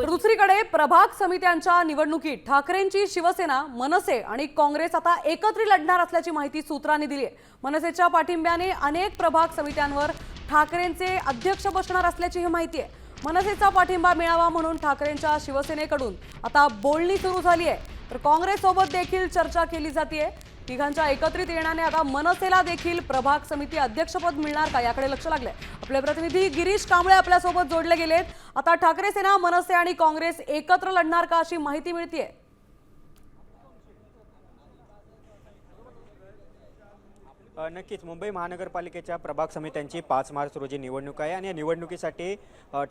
तर दुसरीकडे प्रभाग समित्यांच्या निवडणुकीत ठाकरेंची शिवसेना, मनसे आणि काँग्रेस आता एकत्रित लढणार असल्याची माहिती सूत्रांनी दिली आहे। मनसेच्या पाठिंब्याने अनेक प्रभाग समित्यांवर ठाकरेंचे अध्यक्ष बसणार असल्याची ही माहिती आहे। मनसेचा पाठिंबा मिळावा म्हणून ठाकरेंच्या शिवसेनेकडून आता बोलणी सुरू झाली आहे। तर काँग्रेस सोबत देखील चर्चा केली जाते। तिघांच्या एकत्रित येण्याने आता मनसेला देखील प्रभाग समिती अध्यक्षपद मिळणार का याकडे लक्ष लागलंय। आपले प्रतिनिधी गिरीश कांबळे आपल्या सोबत जोडले गेलेत। आता ठाकरे सेना, मनसे आणि काँग्रेस एकत्र लढणार का अशी माहिती मिळतेय। नक्कीच मुंबई महानगरपालिकेच्या प्रभाग समित्यांची 5 मार्च रोजी निवडणूक आहे आणि या निवडणुकीसाठी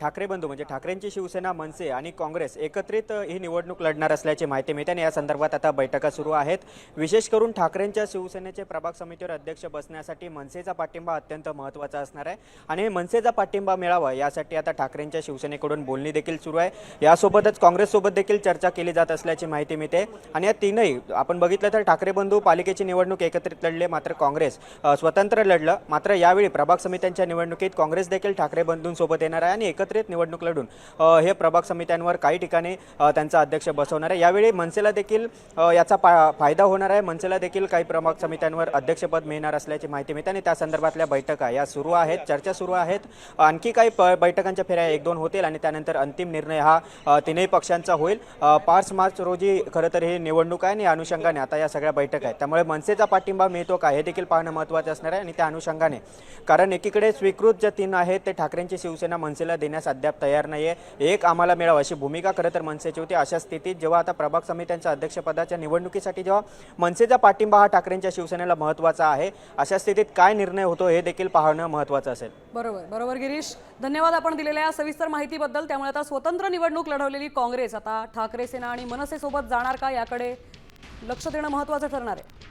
ठाकरे बंधू म्हणजे ठाकरेंची शिवसेना, मनसे आणि काँग्रेस एकत्रित ही निवडणूक लढणार असल्याची माहिती मिळते आणि या संदर्भात आता बैठका सुरू आहेत। विशेष करून ठाकरेंच्या शिवसेनेचे प्रभाग समितीवर अध्यक्ष बसण्यासाठी मनसेचा पाठिंबा अत्यंत महत्त्वाचा असणार आहे आणि मनसेचा पाठिंबा मिळावा यासाठी आता ठाकरेंच्या शिवसेनेकडून बोलणी देखील सुरू आहे। यासोबतच काँग्रेससोबत देखील चर्चा केली जात असल्याची माहिती मिळते आणि या तीनही आपण बघितलं तर ठाकरे बंधू पालिकेची निवडणूक एकत्रित लढले, मात्र काँग्रेस स्वतंत्र लढलं। मात्र यावेळी प्रभाग समित्यांच्या निवडणुकीत काँग्रेस देखील ठाकरे बंधूंसोबत येणार आहे आणि एकत्रित निवडणूक लढून हे प्रभाग समित्यांवर काही ठिकाणी त्यांचा अध्यक्ष बसवणार आहे। यावेळी मनसेला देखील याचा फायदा होणार आहे। मनसेला देखील काही प्रभाग समित्यांवर अध्यक्षपद मिळणार असल्याची माहिती मिळते आणि त्या संदर्भातल्या बैठका या सुरू आहेत, चर्चा सुरू आहेत। आणखी काही बैठकांच्या फेऱ्या 1-2 होतील आणि त्यानंतर अंतिम निर्णय हा तीनही पक्षांचा होईल। 5 मार्च रोजी खरं तर ही निवडणूक आहे आणि अनुषंगाने आता या सगळ्या बैठका आहेत। त्यामुळे मनसेचा पाठिंबा मिळतो का हे देखील महत्त्वाचे असणार आहे आणि त्या अनुषंगाने कारण एकीकडे स्वीकृत जे 3 आहेत ते ठाकरेंची शिवसेना मनसेला देण्यास अद्याप तयार नाहीये। एक आम्हाला मिळावं अशी भूमिका खरं तर मनसेची होती। अशा स्थितीत जेव्हा आता प्रभाग समित्यांच्या अध्यक्षपदाच्या निवडणुकीसाठी जेव्हा मनसेचा पाठिंबा हा ठाकरेंच्या शिवसेनेला महत्त्वाचा आहे, अशा स्थितीत काय निर्णय होतो हे देखील पाहणं महत्त्वाचं असेल। बरोबर गिरीश, धन्यवाद आपण दिलेल्या सविस्तर माहितीबद्दल। त्यामुळे आता स्वतंत्र निवडणूक लढवलेली काँग्रेस आता ठाकरे सेना आणि मनसे सोबत जाणार का याकडे लक्ष देणं महत्त्वाचं ठरणार आहे।